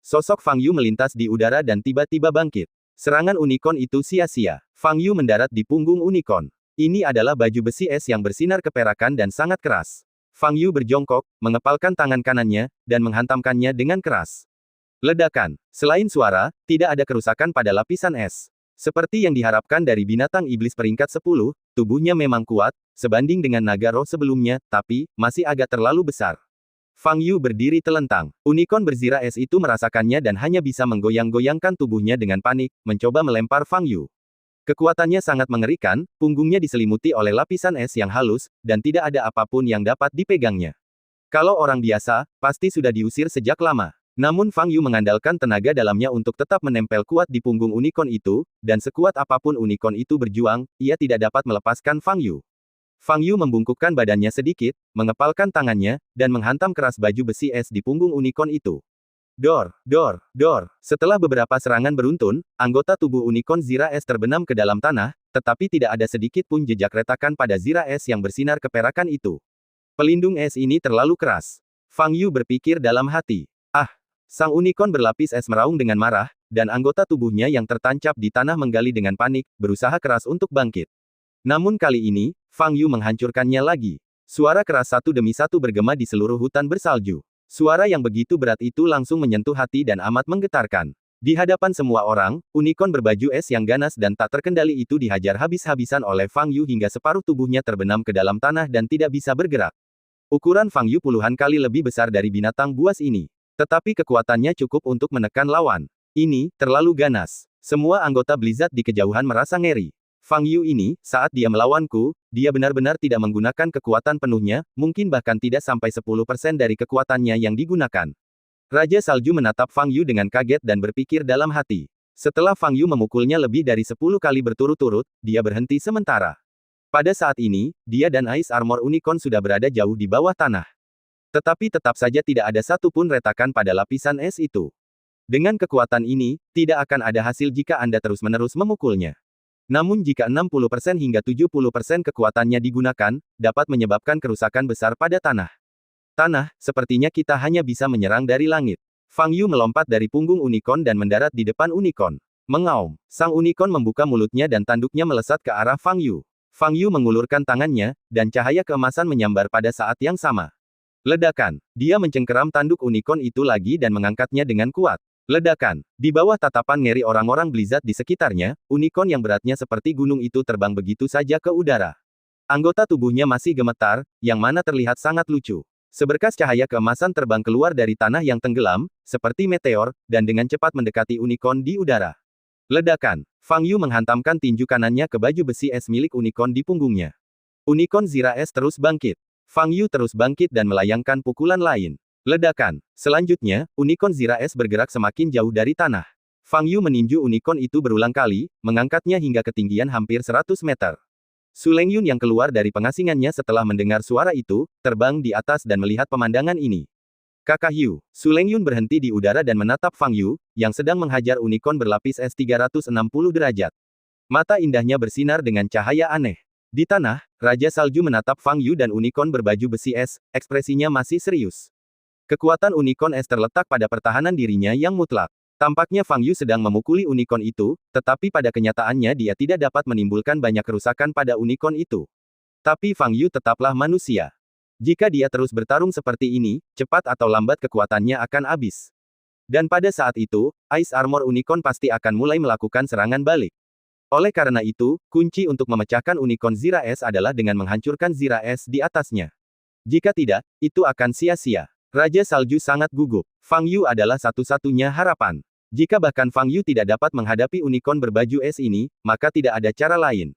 Sosok Fang Yu melintas di udara dan tiba-tiba bangkit. Serangan unicorn itu sia-sia. Fang Yu mendarat di punggung unicorn. Ini adalah baju besi es yang bersinar keperakan dan sangat keras. Fang Yu berjongkok, mengepalkan tangan kanannya, dan menghantamkannya dengan keras. Ledakan. Selain suara, tidak ada kerusakan pada lapisan es. Seperti yang diharapkan dari binatang iblis peringkat 10, tubuhnya memang kuat, sebanding dengan naga roh sebelumnya, tapi, masih agak terlalu besar. Fang Yu berdiri telentang. Unicorn berzira es itu merasakannya dan hanya bisa menggoyang-goyangkan tubuhnya dengan panik, mencoba melempar Fang Yu. Kekuatannya sangat mengerikan, punggungnya diselimuti oleh lapisan es yang halus, dan tidak ada apapun yang dapat dipegangnya. Kalau orang biasa, pasti sudah diusir sejak lama. Namun Fang Yu mengandalkan tenaga dalamnya untuk tetap menempel kuat di punggung unicorn itu, dan sekuat apapun unicorn itu berjuang, ia tidak dapat melepaskan Fang Yu. Fang Yu membungkukkan badannya sedikit, mengepalkan tangannya, dan menghantam keras baju besi es di punggung unicorn itu. Dor, dor, dor. Setelah beberapa serangan beruntun, anggota tubuh unicorn Zira es terbenam ke dalam tanah, tetapi tidak ada sedikit pun jejak retakan pada Zira es yang bersinar keperakan itu. Pelindung es ini terlalu keras. Fang Yu berpikir dalam hati. Ah! Sang unicorn berlapis es meraung dengan marah, dan anggota tubuhnya yang tertancap di tanah menggali dengan panik, berusaha keras untuk bangkit. Namun kali ini, Fang Yu menghancurkannya lagi. Suara keras satu demi satu bergema di seluruh hutan bersalju. Suara yang begitu berat itu langsung menyentuh hati dan amat menggetarkan. Di hadapan semua orang, unicorn berbaju es yang ganas dan tak terkendali itu dihajar habis-habisan oleh Fang Yu hingga separuh tubuhnya terbenam ke dalam tanah dan tidak bisa bergerak. Ukuran Fang Yu puluhan kali lebih besar dari binatang buas ini. Tetapi kekuatannya cukup untuk menekan lawan. Ini, terlalu ganas. Semua anggota Blizzard di kejauhan merasa ngeri. Fang Yu ini, saat dia melawanku, dia benar-benar tidak menggunakan kekuatan penuhnya, mungkin bahkan tidak sampai 10% dari kekuatannya yang digunakan. Raja Salju menatap Fang Yu dengan kaget dan berpikir dalam hati. Setelah Fang Yu memukulnya lebih dari 10 kali berturut-turut, dia berhenti sementara. Pada saat ini, dia dan Ice Armor Unicorn sudah berada jauh di bawah tanah. Tetapi tetap saja tidak ada satupun retakan pada lapisan es itu. Dengan kekuatan ini, tidak akan ada hasil jika Anda terus-menerus memukulnya. Namun jika 60% hingga 70% kekuatannya digunakan, dapat menyebabkan kerusakan besar pada tanah. Tanah, sepertinya kita hanya bisa menyerang dari langit. Fang Yu melompat dari punggung unicorn dan mendarat di depan unicorn. Mengaum. Sang unicorn membuka mulutnya dan tanduknya melesat ke arah Fang Yu. Fang Yu mengulurkan tangannya, dan cahaya keemasan menyambar pada saat yang sama. Ledakan. Dia mencengkeram tanduk unicorn itu lagi dan mengangkatnya dengan kuat. Ledakan. Di bawah tatapan ngeri orang-orang Blizzard di sekitarnya, unicorn yang beratnya seperti gunung itu terbang begitu saja ke udara. Anggota tubuhnya masih gemetar, yang mana terlihat sangat lucu. Seberkas cahaya keemasan terbang keluar dari tanah yang tenggelam, seperti meteor, dan dengan cepat mendekati unicorn di udara. Ledakan. Fang Yu menghantamkan tinju kanannya ke baju besi es milik unicorn di punggungnya. Unicorn Zira Es terus bangkit. Fang Yu terus bangkit dan melayangkan pukulan lain. Ledakan. Selanjutnya, unicorn Zira Es bergerak semakin jauh dari tanah. Fang Yu meninju unicorn itu berulang kali, mengangkatnya hingga ketinggian hampir 100 meter. Su Lengyun yang keluar dari pengasingannya setelah mendengar suara itu, terbang di atas dan melihat pemandangan ini. Kakak Yu, Su Lengyun berhenti di udara dan menatap Fang Yu, yang sedang menghajar unicorn berlapis es 360 derajat. Mata indahnya bersinar dengan cahaya aneh. Di tanah, Raja Salju menatap Fang Yu dan unicorn berbaju besi es, ekspresinya masih serius. Kekuatan unicorn es terletak pada pertahanan dirinya yang mutlak. Tampaknya Fang Yu sedang memukuli unicorn itu, tetapi pada kenyataannya dia tidak dapat menimbulkan banyak kerusakan pada unicorn itu. Tapi Fang Yu tetaplah manusia. Jika dia terus bertarung seperti ini, cepat atau lambat kekuatannya akan habis. Dan pada saat itu, Ice Armor Unicorn pasti akan mulai melakukan serangan balik. Oleh karena itu, kunci untuk memecahkan unicorn Zira Es adalah dengan menghancurkan Zira Es di atasnya. Jika tidak, itu akan sia-sia. Raja Salju sangat gugup. Fang Yu adalah satu-satunya harapan. Jika bahkan Fang Yu tidak dapat menghadapi unicorn berbaju es ini, maka tidak ada cara lain.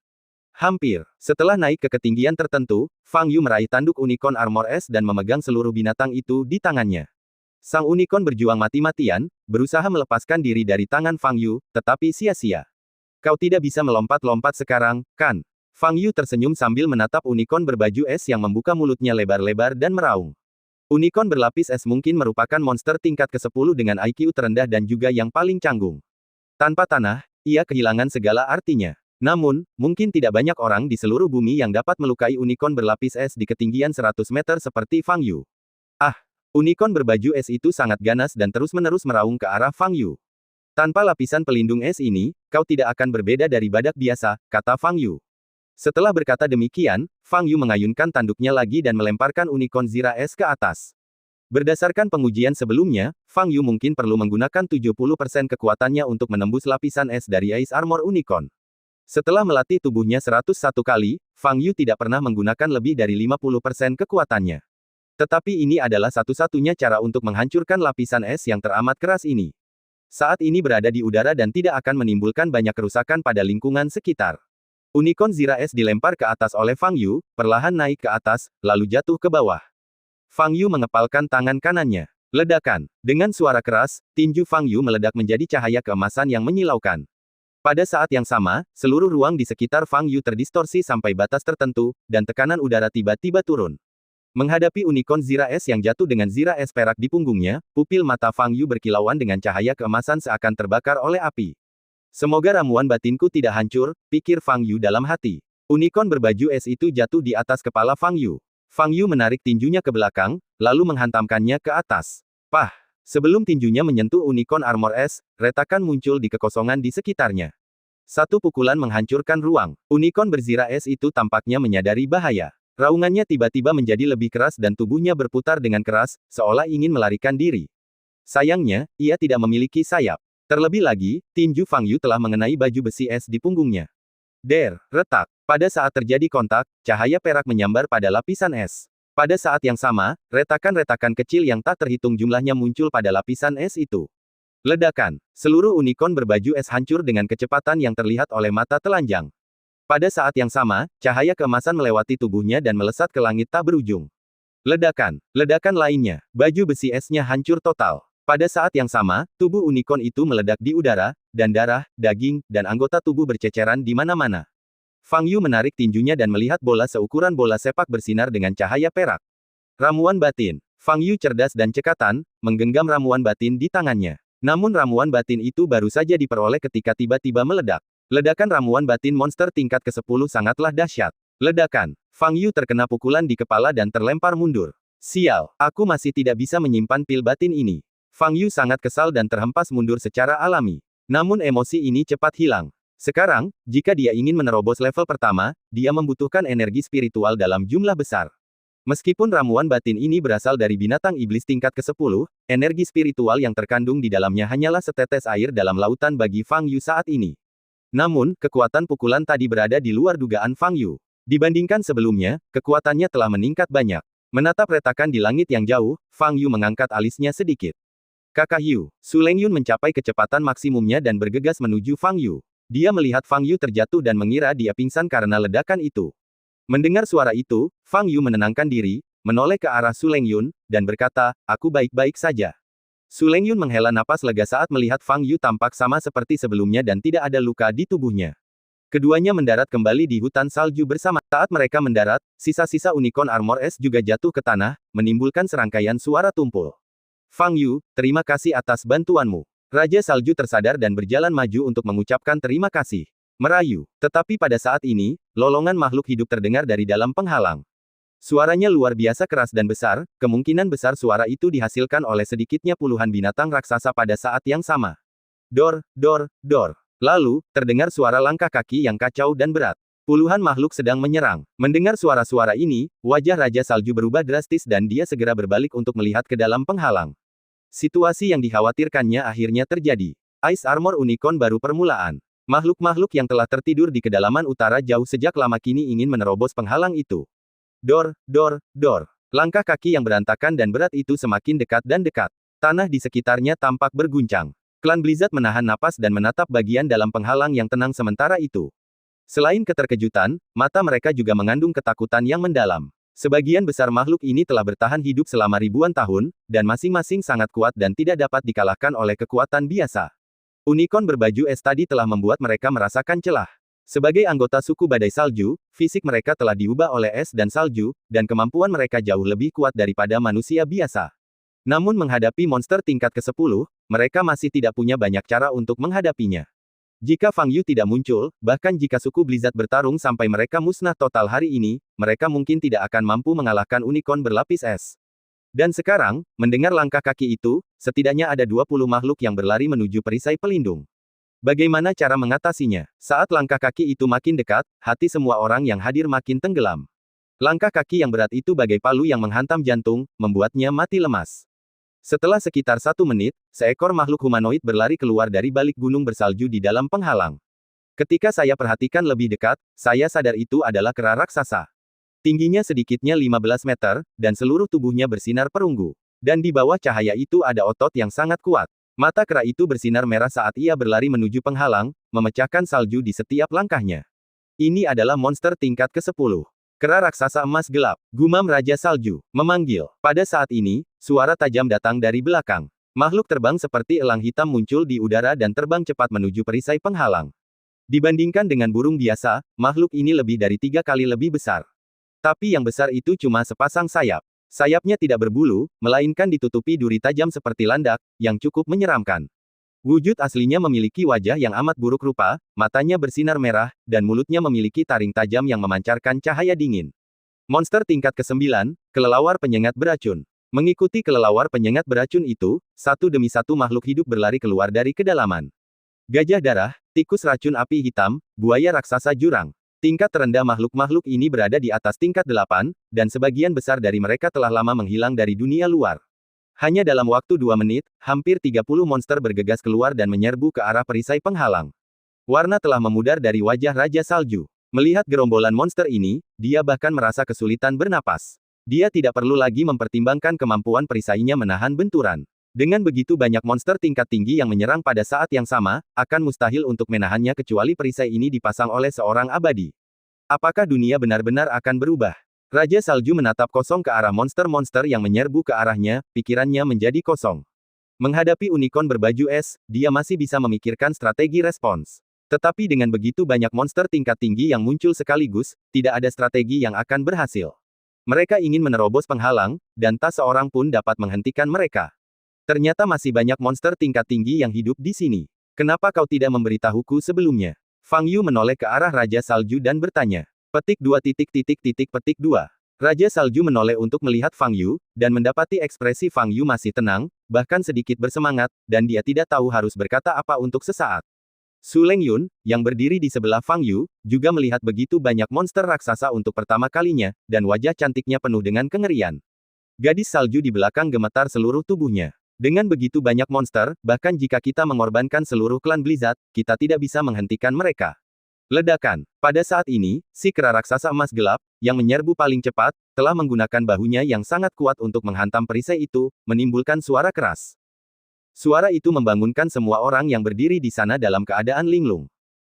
Hampir. Setelah naik ke ketinggian tertentu, Fang Yu meraih tanduk unicorn armor es dan memegang seluruh binatang itu di tangannya. Sang unicorn berjuang mati-matian, berusaha melepaskan diri dari tangan Fang Yu, tetapi sia-sia. Kau tidak bisa melompat-lompat sekarang, kan? Fang Yu tersenyum sambil menatap unicorn berbaju es yang membuka mulutnya lebar-lebar dan meraung. Unicorn berlapis es mungkin merupakan monster tingkat ke-10 dengan IQ terendah dan juga yang paling canggung. Tanpa tanah, ia kehilangan segala artinya. Namun, mungkin tidak banyak orang di seluruh bumi yang dapat melukai unicorn berlapis es di ketinggian 100 meter seperti Fang Yu. Ah! Unicorn berbaju es itu sangat ganas dan terus-menerus meraung ke arah Fang Yu. Tanpa lapisan pelindung es ini, kau tidak akan berbeda dari badak biasa, kata Fang Yu. Setelah berkata demikian, Fang Yu mengayunkan tanduknya lagi dan melemparkan unicorn Zira Es ke atas. Berdasarkan pengujian sebelumnya, Fang Yu mungkin perlu menggunakan 70% kekuatannya untuk menembus lapisan es dari Ice Armor Unicorn. Setelah melatih tubuhnya 101 kali, Fang Yu tidak pernah menggunakan lebih dari 50% kekuatannya. Tetapi ini adalah satu-satunya cara untuk menghancurkan lapisan es yang teramat keras ini. Saat ini berada di udara dan tidak akan menimbulkan banyak kerusakan pada lingkungan sekitar. Unicorn Zira Es dilempar ke atas oleh Fang Yu, perlahan naik ke atas, lalu jatuh ke bawah. Fang Yu mengepalkan tangan kanannya. Ledakan. Dengan suara keras, tinju Fang Yu meledak menjadi cahaya keemasan yang menyilaukan. Pada saat yang sama, seluruh ruang di sekitar Fang Yu terdistorsi sampai batas tertentu, dan tekanan udara tiba-tiba turun. Menghadapi unicorn Zira Es yang jatuh dengan Zira Es perak di punggungnya, pupil mata Fang Yu berkilauan dengan cahaya keemasan seakan terbakar oleh api. Semoga ramuan batinku tidak hancur, pikir Fang Yu dalam hati. Unicorn berbaju es itu jatuh di atas kepala Fang Yu. Fang Yu menarik tinjunya ke belakang, lalu menghantamkannya ke atas. Pah! Sebelum tinjunya menyentuh unicorn armor es, retakan muncul di kekosongan di sekitarnya. Satu pukulan menghancurkan ruang. Unicorn berzira es itu tampaknya menyadari bahaya. Raungannya tiba-tiba menjadi lebih keras dan tubuhnya berputar dengan keras, seolah ingin melarikan diri. Sayangnya, ia tidak memiliki sayap. Terlebih lagi, tinju Fang Yu telah mengenai baju besi es di punggungnya. Der, retak. Pada saat terjadi kontak, cahaya perak menyambar pada lapisan es. Pada saat yang sama, retakan-retakan kecil yang tak terhitung jumlahnya muncul pada lapisan es itu. Ledakan. Seluruh unicorn berbaju es hancur dengan kecepatan yang terlihat oleh mata telanjang. Pada saat yang sama, cahaya keemasan melewati tubuhnya dan melesat ke langit tak berujung. Ledakan. Ledakan lainnya. Baju besi esnya hancur total. Pada saat yang sama, tubuh unicorn itu meledak di udara, dan darah, daging, dan anggota tubuh berceceran di mana-mana. Fang Yu menarik tinjunya dan melihat bola seukuran bola sepak bersinar dengan cahaya perak. Ramuan batin. Fang Yu cerdas dan cekatan, menggenggam ramuan batin di tangannya. Namun ramuan batin itu baru saja diperoleh ketika tiba-tiba meledak. Ledakan ramuan batin monster tingkat ke-10 sangatlah dahsyat. Ledakan. Fang Yu terkena pukulan di kepala dan terlempar mundur. Sial, aku masih tidak bisa menyimpan pil batin ini. Fang Yu sangat kesal dan terhempas mundur secara alami. Namun emosi ini cepat hilang. Sekarang, jika dia ingin menerobos level pertama, dia membutuhkan energi spiritual dalam jumlah besar. Meskipun ramuan batin ini berasal dari binatang iblis tingkat ke-10, energi spiritual yang terkandung di dalamnya hanyalah setetes air dalam lautan bagi Fang Yu saat ini. Namun, kekuatan pukulan tadi berada di luar dugaan Fang Yu. Dibandingkan sebelumnya, kekuatannya telah meningkat banyak. Menatap retakan di langit yang jauh, Fang Yu mengangkat alisnya sedikit. Kakak Yu. Su Lengyun mencapai kecepatan maksimumnya dan bergegas menuju Fang Yu. Dia melihat Fang Yu terjatuh dan mengira dia pingsan karena ledakan itu. Mendengar suara itu, Fang Yu menenangkan diri, menoleh ke arah Su Lengyun, dan berkata, aku baik-baik saja. Su Lengyun menghela napas lega saat melihat Fang Yu tampak sama seperti sebelumnya dan tidak ada luka di tubuhnya. Keduanya mendarat kembali di hutan salju bersama. Saat mereka mendarat, sisa-sisa Unicorn Armor S juga jatuh ke tanah, menimbulkan serangkaian suara tumpul. Fang Yu, terima kasih atas bantuanmu. Raja Salju tersadar dan berjalan maju untuk mengucapkan terima kasih. Merayu. Tetapi pada saat ini, lolongan makhluk hidup terdengar dari dalam penghalang. Suaranya luar biasa keras dan besar, kemungkinan besar suara itu dihasilkan oleh sedikitnya puluhan binatang raksasa pada saat yang sama. Dor, dor, dor. Lalu, terdengar suara langkah kaki yang kacau dan berat. Puluhan makhluk sedang menyerang. Mendengar suara-suara ini, wajah Raja Salju berubah drastis dan dia segera berbalik untuk melihat ke dalam penghalang. Situasi yang dikhawatirkannya akhirnya terjadi. Ice Armor Unicorn baru permulaan. Makhluk-makhluk yang telah tertidur di kedalaman utara jauh sejak lama kini ingin menerobos penghalang itu. Dor, dor, dor. Langkah kaki yang berantakan dan berat itu semakin dekat dan dekat. Tanah di sekitarnya tampak berguncang. Klan Blizzard menahan napas dan menatap bagian dalam penghalang yang tenang sementara itu. Selain keterkejutan, mata mereka juga mengandung ketakutan yang mendalam. Sebagian besar makhluk ini telah bertahan hidup selama ribuan tahun, dan masing-masing sangat kuat dan tidak dapat dikalahkan oleh kekuatan biasa. Unicorn berbaju es tadi telah membuat mereka merasakan celah. Sebagai anggota suku Badai Salju, fisik mereka telah diubah oleh es dan salju, dan kemampuan mereka jauh lebih kuat daripada manusia biasa. Namun menghadapi monster tingkat ke-10, mereka masih tidak punya banyak cara untuk menghadapinya. Jika Fang Yu tidak muncul, bahkan jika suku Blizzard bertarung sampai mereka musnah total hari ini, mereka mungkin tidak akan mampu mengalahkan unicorn berlapis es. Dan sekarang, mendengar langkah kaki itu, setidaknya ada 20 makhluk yang berlari menuju perisai pelindung. Bagaimana cara mengatasinya? Saat langkah kaki itu makin dekat, hati semua orang yang hadir makin tenggelam. Langkah kaki yang berat itu bagai palu yang menghantam jantung, membuatnya mati lemas. Setelah sekitar 1 menit, seekor makhluk humanoid berlari keluar dari balik gunung bersalju di dalam penghalang. Ketika saya perhatikan lebih dekat, saya sadar itu adalah kera raksasa. Tingginya sedikitnya 15 meter, dan seluruh tubuhnya bersinar perunggu. Dan di bawah cahaya itu ada otot yang sangat kuat. Mata kera itu bersinar merah saat ia berlari menuju penghalang, memecahkan salju di setiap langkahnya. Ini adalah monster tingkat ke-10. Kera raksasa emas gelap. Gumam Raja Salju. Memanggil. Pada saat ini, suara tajam datang dari belakang. Makhluk terbang seperti elang hitam muncul di udara dan terbang cepat menuju perisai penghalang. Dibandingkan dengan burung biasa, makhluk ini lebih dari 3 kali lebih besar. Tapi yang besar itu cuma sepasang sayap. Sayapnya tidak berbulu, melainkan ditutupi duri tajam seperti landak, yang cukup menyeramkan. Wujud aslinya memiliki wajah yang amat buruk rupa, matanya bersinar merah, dan mulutnya memiliki taring tajam yang memancarkan cahaya dingin. Monster tingkat ke-9, kelelawar penyengat beracun. Mengikuti kelelawar penyengat beracun itu, satu demi satu makhluk hidup berlari keluar dari kedalaman. Gajah darah, tikus racun api hitam, buaya raksasa jurang. Tingkat terendah makhluk-makhluk ini berada di atas tingkat 8, dan sebagian besar dari mereka telah lama menghilang dari dunia luar. Hanya dalam waktu 2 menit, hampir 30 monster bergegas keluar dan menyerbu ke arah perisai penghalang. Warna telah memudar dari wajah Raja Salju. Melihat gerombolan monster ini, dia bahkan merasa kesulitan bernapas. Dia tidak perlu lagi mempertimbangkan kemampuan perisainya menahan benturan. Dengan begitu banyak monster tingkat tinggi yang menyerang pada saat yang sama, akan mustahil untuk menahannya kecuali perisai ini dipasang oleh seorang abadi. Apakah dunia benar-benar akan berubah? Raja Salju menatap kosong ke arah monster-monster yang menyerbu ke arahnya, pikirannya menjadi kosong. Menghadapi unicorn berbaju es, dia masih bisa memikirkan strategi respons. Tetapi dengan begitu banyak monster tingkat tinggi yang muncul sekaligus, tidak ada strategi yang akan berhasil. Mereka ingin menerobos penghalang, dan tak seorang pun dapat menghentikan mereka. Ternyata masih banyak monster tingkat tinggi yang hidup di sini. Kenapa kau tidak memberitahuku sebelumnya? Fang Yu menoleh ke arah Raja Salju dan bertanya. Petik 2 petik 2. Raja Salju menoleh untuk melihat Fang Yu, dan mendapati ekspresi Fang Yu masih tenang, bahkan sedikit bersemangat, dan dia tidak tahu harus berkata apa untuk sesaat. Su Lengyun, yang berdiri di sebelah Fang Yu, juga melihat begitu banyak monster raksasa untuk pertama kalinya, dan wajah cantiknya penuh dengan kengerian. Gadis salju di belakang gemetar seluruh tubuhnya. Dengan begitu banyak monster, bahkan jika kita mengorbankan seluruh klan Blizzard, kita tidak bisa menghentikan mereka. Ledakan. Pada saat ini, si kera raksasa emas gelap, yang menyerbu paling cepat, telah menggunakan bahunya yang sangat kuat untuk menghantam perisai itu, menimbulkan suara keras. Suara itu membangunkan semua orang yang berdiri di sana dalam keadaan linglung.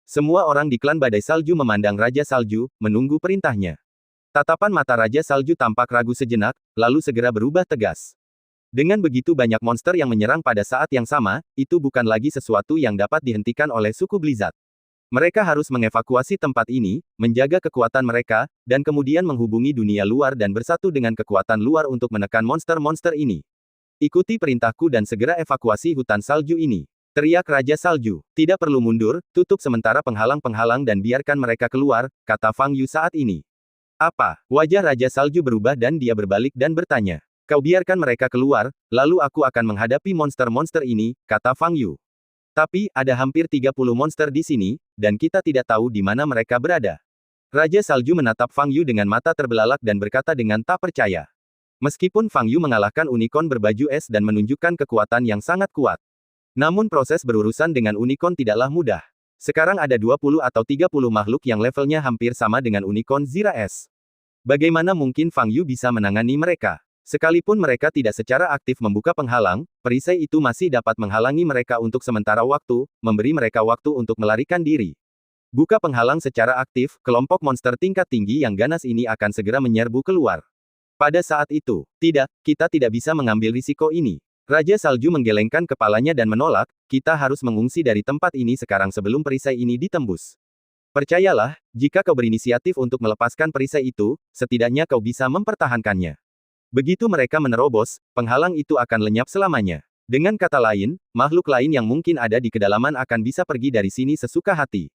Semua orang di klan Badai Salju memandang Raja Salju, menunggu perintahnya. Tatapan mata Raja Salju tampak ragu sejenak, lalu segera berubah tegas. Dengan begitu banyak monster yang menyerang pada saat yang sama, itu bukan lagi sesuatu yang dapat dihentikan oleh suku Blizzard. Mereka harus mengevakuasi tempat ini, menjaga kekuatan mereka, dan kemudian menghubungi dunia luar dan bersatu dengan kekuatan luar untuk menekan monster-monster ini. Ikuti perintahku dan segera evakuasi hutan salju ini. Teriak Raja Salju. Tidak perlu mundur, tutup sementara penghalang-penghalang dan biarkan mereka keluar, kata Fang Yu saat ini. Apa? Wajah Raja Salju berubah dan dia berbalik dan bertanya. Kau biarkan mereka keluar, lalu aku akan menghadapi monster-monster ini, kata Fang Yu. Tapi, ada hampir 30 monster di sini, dan kita tidak tahu di mana mereka berada. Raja Salju menatap Fang Yu dengan mata terbelalak dan berkata dengan tak percaya. Meskipun Fang Yu mengalahkan unicorn berbaju es dan menunjukkan kekuatan yang sangat kuat. Namun proses berurusan dengan unicorn tidaklah mudah. Sekarang ada 20 atau 30 makhluk yang levelnya hampir sama dengan unicorn Zira S. Bagaimana mungkin Fang Yu bisa menangani mereka? Sekalipun mereka tidak secara aktif membuka penghalang, perisai itu masih dapat menghalangi mereka untuk sementara waktu, memberi mereka waktu untuk melarikan diri. Buka penghalang secara aktif, kelompok monster tingkat tinggi yang ganas ini akan segera menyerbu keluar. Pada saat itu, tidak, kita tidak bisa mengambil risiko ini. Raja Salju menggelengkan kepalanya dan menolak, kita harus mengungsi dari tempat ini sekarang sebelum perisai ini ditembus. Percayalah, jika kau berinisiatif untuk melepaskan perisai itu, setidaknya kau bisa mempertahankannya. Begitu mereka menerobos, penghalang itu akan lenyap selamanya. Dengan kata lain, makhluk lain yang mungkin ada di kedalaman akan bisa pergi dari sini sesuka hati.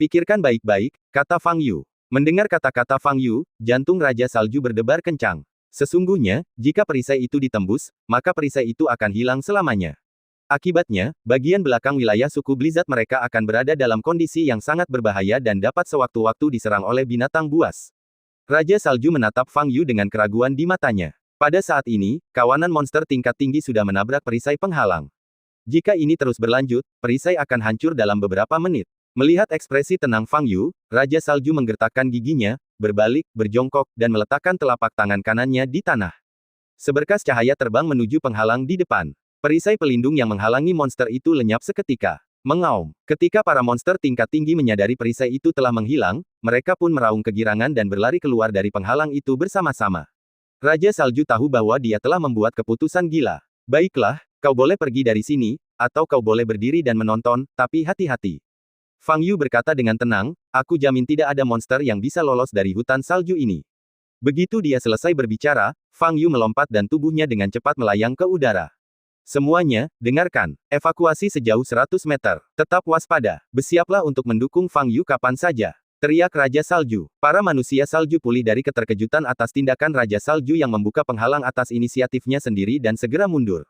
Pikirkan baik-baik, kata Fang Yu. Mendengar kata-kata Fang Yu, jantung Raja Salju berdebar kencang. Sesungguhnya, jika perisai itu ditembus, maka perisai itu akan hilang selamanya. Akibatnya, bagian belakang wilayah suku Blizzard mereka akan berada dalam kondisi yang sangat berbahaya dan dapat sewaktu-waktu diserang oleh binatang buas. Raja Salju menatap Fang Yu dengan keraguan di matanya. Pada saat ini, kawanan monster tingkat tinggi sudah menabrak perisai penghalang. Jika ini terus berlanjut, perisai akan hancur dalam beberapa menit. Melihat ekspresi tenang Fang Yu, Raja Salju menggertakkan giginya, berbalik, berjongkok, dan meletakkan telapak tangan kanannya di tanah. Seberkas cahaya terbang menuju penghalang di depan. Perisai pelindung yang menghalangi monster itu lenyap seketika. Mengaum. Ketika para monster tingkat tinggi menyadari perisai itu telah menghilang, mereka pun meraung kegirangan dan berlari keluar dari penghalang itu bersama-sama. Raja Salju tahu bahwa dia telah membuat keputusan gila. Baiklah, kau boleh pergi dari sini, atau kau boleh berdiri dan menonton, tapi hati-hati. Fang Yu berkata dengan tenang, aku jamin tidak ada monster yang bisa lolos dari hutan salju ini. Begitu dia selesai berbicara, Fang Yu melompat dan tubuhnya dengan cepat melayang ke udara. Semuanya, dengarkan. Evakuasi sejauh 100 meter. Tetap waspada. Bersiaplah untuk mendukung Fang Yu kapan saja. Teriak Raja Salju. Para manusia salju pulih dari keterkejutan atas tindakan Raja Salju yang membuka penghalang atas inisiatifnya sendiri dan segera mundur.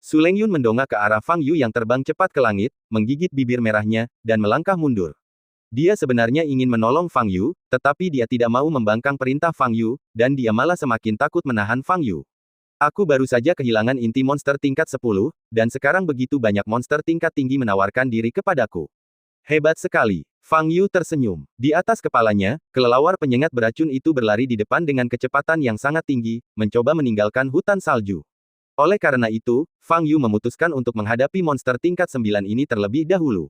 Su Lengyun mendongak ke arah Fang Yu yang terbang cepat ke langit, menggigit bibir merahnya, dan melangkah mundur. Dia sebenarnya ingin menolong Fang Yu, tetapi dia tidak mau membangkang perintah Fang Yu, dan dia malah semakin takut menahan Fang Yu. Aku baru saja kehilangan inti monster tingkat 10, dan sekarang begitu banyak monster tingkat tinggi menawarkan diri kepadaku. Hebat sekali. Fang Yu tersenyum. Di atas kepalanya, kelelawar penyengat beracun itu berlari di depan dengan kecepatan yang sangat tinggi, mencoba meninggalkan hutan salju. Oleh karena itu, Fang Yu memutuskan untuk menghadapi monster tingkat 9 ini terlebih dahulu.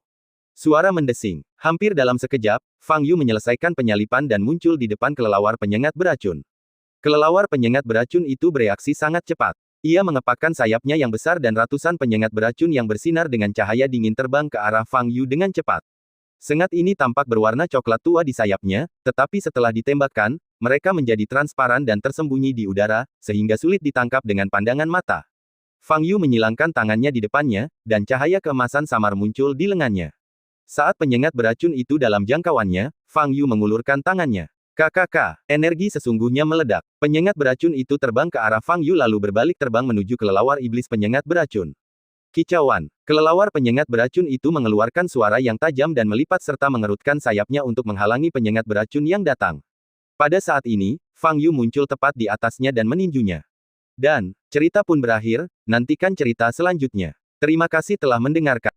Suara mendesing. Hampir dalam sekejap, Fang Yu menyelesaikan penyalipan dan muncul di depan kelelawar penyengat beracun. Kelelawar penyengat beracun itu bereaksi sangat cepat. Ia mengepakkan sayapnya yang besar dan ratusan penyengat beracun yang bersinar dengan cahaya dingin terbang ke arah Fang Yu dengan cepat. Sengat ini tampak berwarna coklat tua di sayapnya, tetapi setelah ditembakkan, mereka menjadi transparan dan tersembunyi di udara, sehingga sulit ditangkap dengan pandangan mata. Fang Yu menyilangkan tangannya di depannya, dan cahaya keemasan samar muncul di lengannya. Saat penyengat beracun itu dalam jangkauannya, Fang Yu mengulurkan tangannya. KKK, energi sesungguhnya meledak. Penyengat beracun itu terbang ke arah Fang Yu lalu berbalik terbang menuju kelelawar iblis penyengat beracun. Kicauan. Kelelawar penyengat beracun itu mengeluarkan suara yang tajam dan melipat serta mengerutkan sayapnya untuk menghalangi penyengat beracun yang datang. Pada saat ini, Fang Yu muncul tepat di atasnya dan meninjunya. Dan, cerita pun berakhir, nantikan cerita selanjutnya. Terima kasih telah mendengarkan.